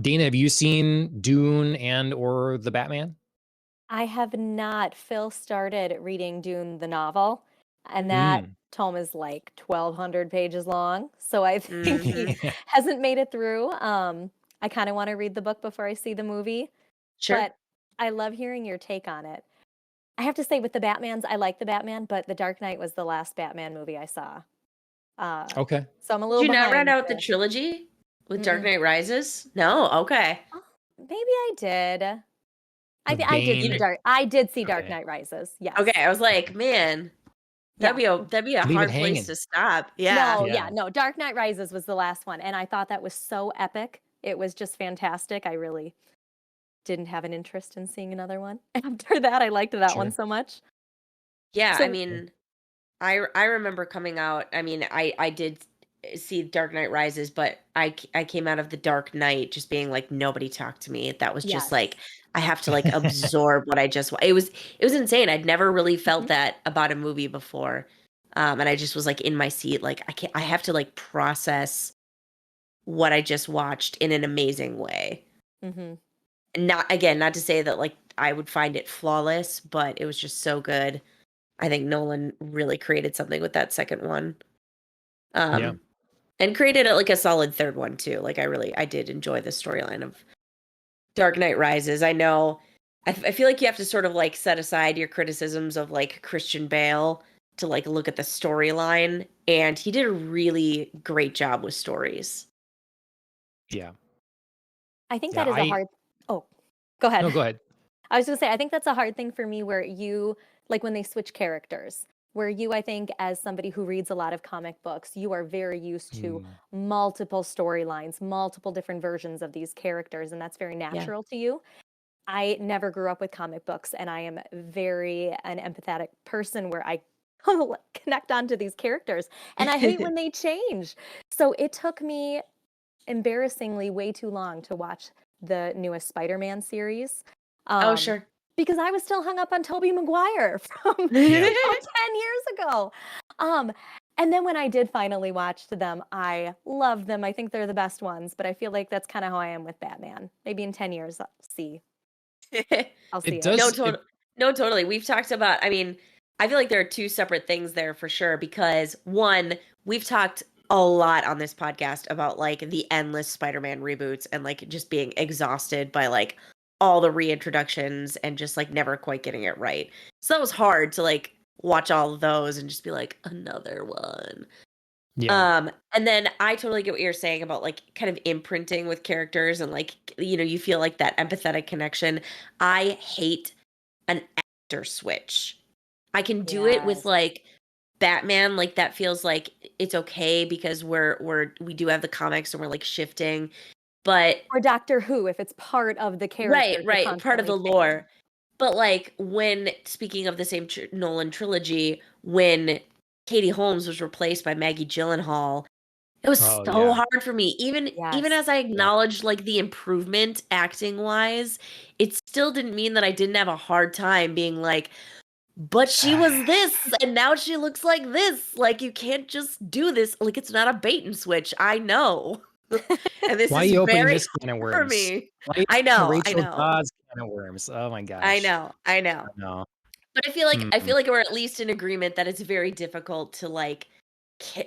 Dana, have you seen Dune and or The Batman? I have not. Phil started reading Dune the novel, and that Mm. tome is like 1,200 pages long. So I think he Hmm. Yeah. hasn't made it through. I kind of want to read the book before I see the movie, Sure. but I love hearing your take on it. I have to say, with the Batmans, I like the Batman, but The Dark Knight was the last Batman movie I saw. Uh, Okay. so I'm a Did little you not round behind out the there. trilogy with Dark Mm-mm. Knight Rises? No? Okay. Oh, maybe I did. With I did You see did- Bane. I did see Dark Okay. Knight Rises. Okay, Yes. I was like, man, Yeah. that'd be a Leave it hard place hanging. to stop. Yeah. No, Yeah. yeah, no, Dark Knight Rises was the last one, and I thought that was so epic. It was just fantastic. I really didn't have an interest in seeing another one. After that, I liked that one Sure. so much. Yeah, I So mean, I remember coming out. I mean, I did see Dark Knight Rises, but I came out of the Dark Knight just being like nobody talked to me. That was just yes. like I have to like absorb what I just it was insane. I'd never really felt Mhm. that about a movie before. And I just was like in my seat like I have to like process what I just watched in an amazing way. Mhm. And not to say that like I would find it flawless, but it was just so good. I think Nolan really created something with that second one. Yeah. Um, and created like a solid third one too. Like I did enjoy the storyline of Dark Knight Rises. I know, I feel like you have to sort of like set aside your criticisms of like Christian Bale to like look at the storyline, and he did a really great job with stories. Yeah. I think Yeah. that is a hard. Oh, go ahead. No, go ahead. I was gonna say, I think that's a hard thing for me where you like when they switch characters, where you, I think, as somebody who reads a lot of comic books, you are very used to Mm. multiple storylines, multiple different versions of these characters, and that's very Yeah. natural to you. I never grew up with comic books, and I am very an empathetic person where I connect onto these characters, and I hate when they change. So it took me embarrassingly way too long to watch the newest Spider-Man series. Oh, Um, sure. because I was still hung up on Tobey Maguire from, Yeah. 10 years ago. Um, and then when I did finally watch them, I loved them. I think they're the best ones, but I feel like that's kind of how I am with Batman. Maybe in 10 years, I'll see It it. No, does. It. no, totally. We've talked about, I mean, I feel like there are two separate things there for sure because one, we've talked a lot on this podcast about like the endless Spider-Man reboots and like just being exhausted by like all the reintroductions and just like never quite getting it right. So that was hard to like watch all of those and just be like another one. Yeah. And then I totally get what you're saying about like kind of imprinting with characters and like you feel like that empathetic connection. I hate an actor switch. I can do it with Yes. like Batman, like that feels like it's okay because we do have the comics and we're like shifting. But Or Doctor Who, if it's part of the character to right, part of constantly the change. lore. But like when speaking of the same Nolan trilogy, when Katie Holmes was replaced by Maggie Gyllenhaal, it was Oh so yeah. hard for me. Even Yes. as I Yeah. acknowledged like the improvement acting wise, it still didn't mean that I didn't have a hard time being like, but she was this and now she looks like this. Like you can't just do this. Like it's not a bait and switch. I know. And this Why are is you opening very this can of hard for worms? me. Why are you I opening know. I Rachel know. Dawes can of worms? Oh my I gosh. know. I know. I know. But I Hmm. feel like we're at least in agreement that it's very difficult to like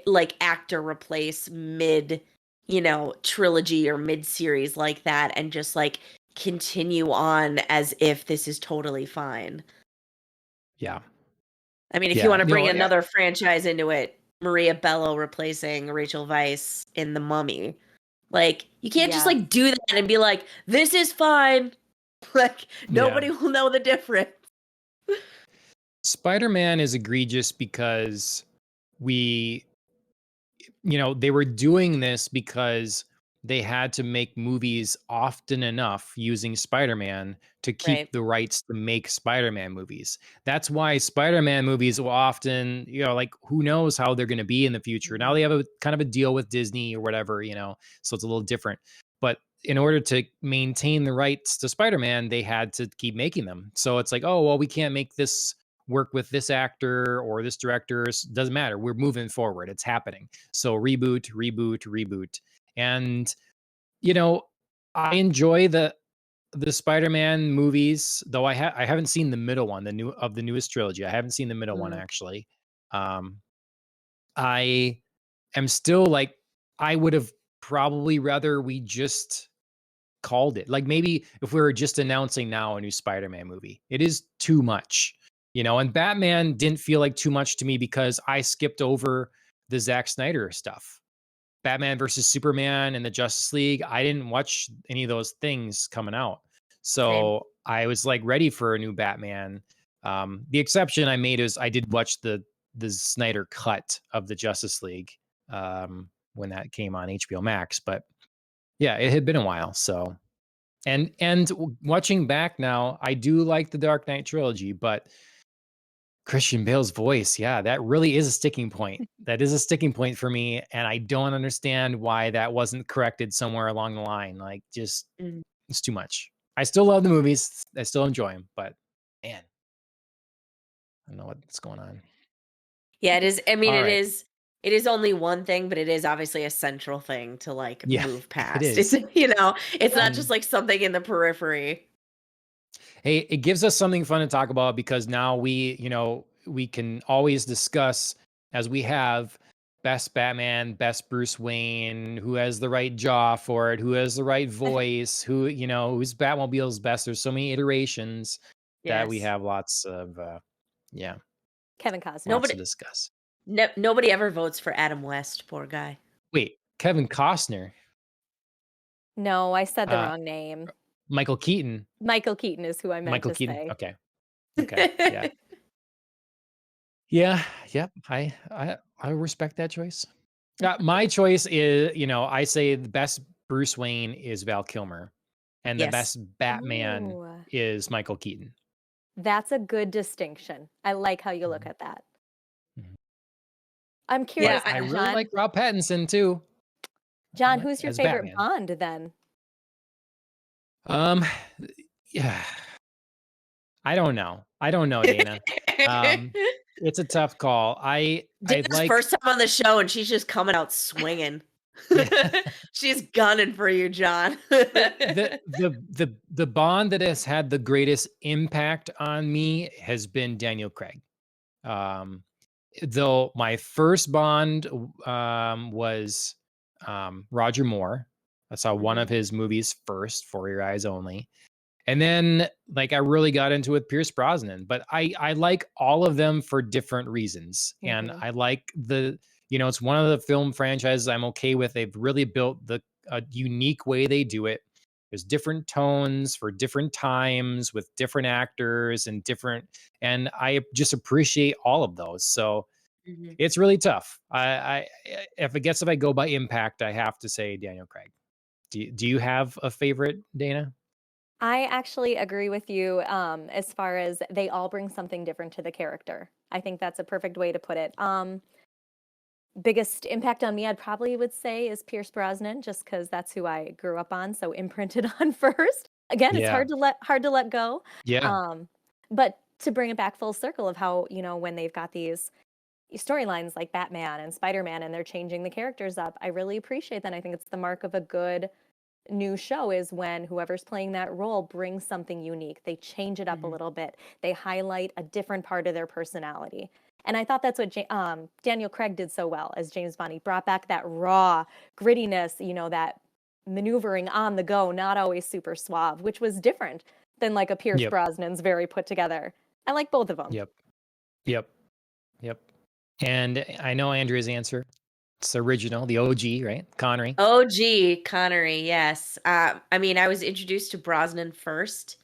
like actor replace mid, trilogy or mid series like that and just like continue on as if this is totally fine. Yeah. I mean, if you Yeah. want to You bring know. another franchise into it, Maria Bello replacing Rachel Weisz in The Mummy. Like, you can't just Yes. like do that and be like, this is fine. Like, Yeah. nobody will know the difference. Spider-Man is egregious because we, they were doing this because they had to make movies often enough using Spider-Man to keep Right. the rights to make Spider-Man movies. That's why Spider-Man movies will often, like who knows how they're going to be in the future. Now they have a kind of a deal with Disney or whatever, so it's a little different. But in order to maintain the rights to Spider-Man, they had to keep making them. So it's like, oh, well, we can't make this work with this actor or this director. Doesn't matter. We're moving forward. It's happening. So reboot, reboot, reboot. And, you know, I enjoy the Spider-Man movies, though I haven't seen the middle one, the newest trilogy. I haven't seen the middle one Mm. actually. Um, I am still like I would have probably rather we just called it. Like maybe if we were just announcing now a new Spider-Man movie, it is too much, and Batman didn't feel like too much to me because I skipped over the Zack Snyder stuff. Batman versus Superman and the Justice League, I didn't watch any of those things coming out. Same. So I was like ready for a new Batman. The exception I made is I did watch the Snyder cut of the Justice League when that came on HBO Max. But yeah, it had been a while. So and watching back now, I do like the Dark Knight trilogy, but Christian Bale's voice, yeah, that really is a sticking point. That is a sticking point for me, and I don't understand why that wasn't corrected somewhere along the line. Like, just Mm. it's too much. I still love the movies. I still enjoy them, but man, I don't know what's going on. Yeah, it is. I mean, All it right. is. It is only one thing, but it is obviously a central thing to like Yeah, move it past. It's is. it's not And just like something in the periphery. hey, it gives us something fun to talk about because now we can always discuss as we have best Batman, best Bruce Wayne, who has the right jaw for it, who has the right voice, whose Batmobile's best. There's so many iterations that we Yes. have lots of yeah, Kevin Costner. lots to Nobody. discuss. Nobody ever votes for Adam West. Poor guy. Wait, Kevin Costner, No, I said the uh wrong name. Michael Keaton. Michael Keaton is who I meant Michael to Keaton. say. Okay. Okay. Yeah. Yeah, yep. I respect that choice. My choice is, I say the best Bruce Wayne is Val Kilmer, and the Yes. best Batman Oh, is Michael Keaton. that's a good distinction. I like how you look Mhm, at that. mhm. I'm Yeah. curious, But I really John. like Rob Pattinson too, John, who's your as favorite Batman. Bond then? Um, yeah, I don't know, Dana. Um, it's a tough call. I Dana's like, first time on the show, and she's just coming out swinging. yeah. She's gunning for you, John. The Bond that has had the greatest impact on me has been Daniel Craig. Um, though my first Bond was Roger Moore. I saw one of Mhm. his movies first, For Your Eyes Only. And then like I really got into it with Pierce Brosnan, but I like all of them for different reasons. And Mhm. I like it's one of the film franchises I'm okay with. They've really built a unique way they do it. There's different tones for different times with different actors and I just appreciate all of those. So Mhm. it's really tough. If I go by impact, I have to say Daniel Craig. Do you have a favorite, Dana? I actually agree with you as far as they all bring something different to the character. I think that's a perfect way to put it. Biggest impact on me, I'd probably would say, is Pierce Brosnan, just because that's who I grew up on, so imprinted on first. Again, it's Yeah. hard to let go. Yeah. But to bring it back full circle of how, when they've got these storylines like Batman and Spider-Man and they're changing the characters up, I really appreciate that. I think it's the mark of a good new show is when whoever's playing that role brings something unique. They change it up a Mhm. little bit. They highlight a different part of their personality. And I thought that's what Daniel Craig did so well as James Bond. He brought back that raw grittiness, that maneuvering on the go, not always super suave, which was different than like a Pierce Yep. Brosnan's very put together. I like both of them. Yep. Yep. Yep. And I know Andrea's answer. It's original, the OG, right? Connery. OG Connery, yes. I mean, I was introduced to Brosnan first.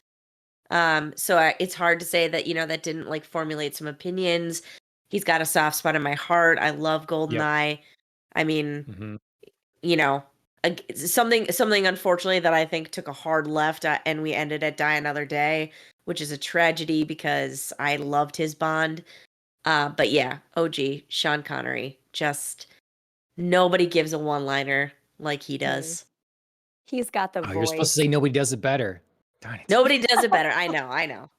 It's hard to say that, that didn't like formulate some opinions. He's got a soft spot in my heart. I love Yep. Goldeneye. I mean, Hmm. you know, something unfortunately that I think took a hard left and we ended at Die Another Day, which is a tragedy because I loved his Bond. But yeah, OG Sean Connery, just nobody gives a one-liner like he Mm. does. He's got the Oh, you're supposed to voice. say nobody does it better. Darn it. Nobody does it better. I know.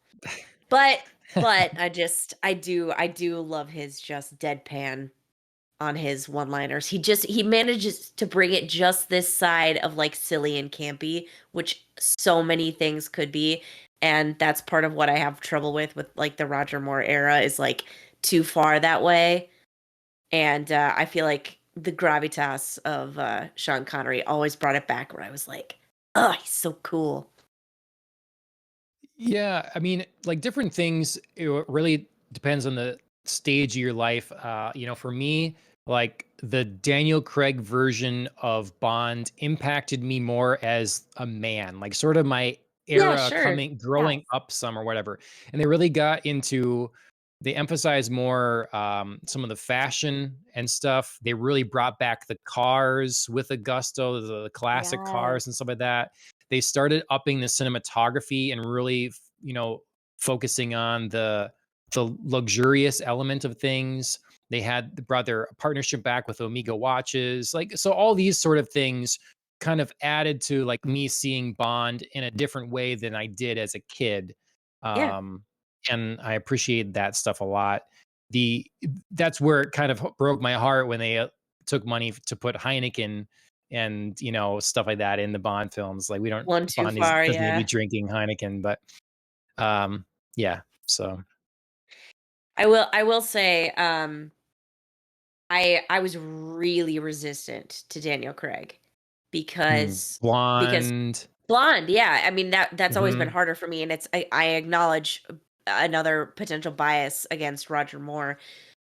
But I do love his just deadpan on his one-liners. He manages to bring it just this side of like silly and campy, which so many things could be. And that's part of what I have trouble with like the Roger Moore era is like too far that way. And I feel like the gravitas of Sean Connery always brought it back where I was like, oh, he's so cool. Yeah, I mean, like different things, really depends on the stage of your life. For me, like the Daniel Craig version of Bond impacted me more as a man, like sort of my Yeah, era sure. Yes. growing up some or whatever. And they really got into, they emphasized more some of the fashion and stuff. They really brought back the cars with a gusto, the classic Yes. cars and stuff like that. They started upping the cinematography and really, focusing on the luxurious element of things. They had brought their partnership back with Omega watches. Like, so all these sort of things kind of added to like me seeing Bond in a different way than I did as a kid. Yeah. Um, and I appreciate that stuff a lot. The That's where it kind of broke my heart when they took money to put Heineken and stuff like that in the Bond films. Like, we don't One too Bond is far, doesn't need to be yeah. drinking Heineken, but um, yeah. So I will say, I was really resistant to Daniel Craig because blonde. blonde, yeah. I mean that's always been Hmm. harder for me, and I acknowledge another potential bias against Roger Moore.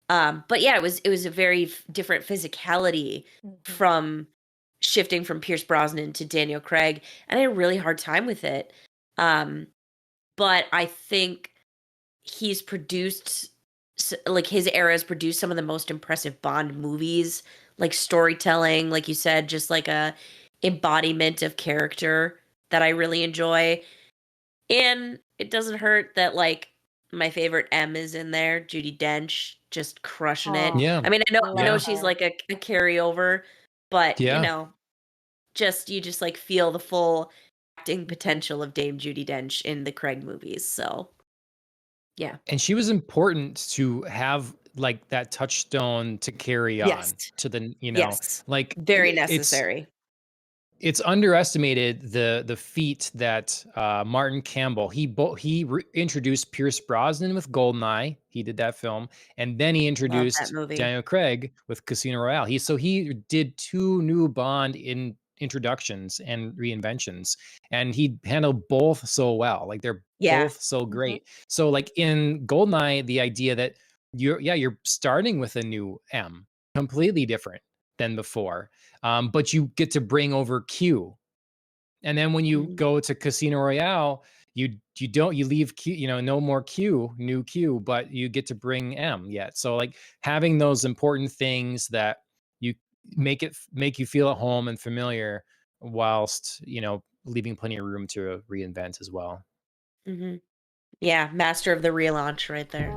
But yeah, it was a very different physicality Mhm. from shifting from Pierce Brosnan to Daniel Craig, and I had a really hard time with it. Um, but I think he's produced like his era has produced some of the most impressive Bond movies, like storytelling, like you said, just like a embodiment of character that I really enjoy. And it doesn't hurt that like my favorite M is in there, Judy Dench, just crushing it. Oh, Yeah, I mean, I know I I love know yeah, she's her. like a carryover, but yeah. just you just like feel the full acting Mhm. potential of Dame Judy Dench in the Craig movies. So yeah. And she was important to have like that touchstone to carry Yes. on to the, Yes. like Very it's necessary. underestimated the feat that Martin Campbell introduced Pierce Brosnan with Goldeneye. He did that film, and then he Love that introduced movie. Daniel Craig with Casino Royale. He did two new Bond introductions and reinventions, and he handled both so well. Like, they're Yeah. both so Mhm. great. So like in Goldeneye, the idea that you're starting with a new M, completely different than before, but you get to bring over Q. And then when you Mhm. go to Casino Royale, you leave Q, no more Q, new Q, but you get to bring M yet. So like having those important things that you make you feel at home and familiar, whilst leaving plenty of room to reinvent as well. Mhm. Yeah, master of the relaunch right there.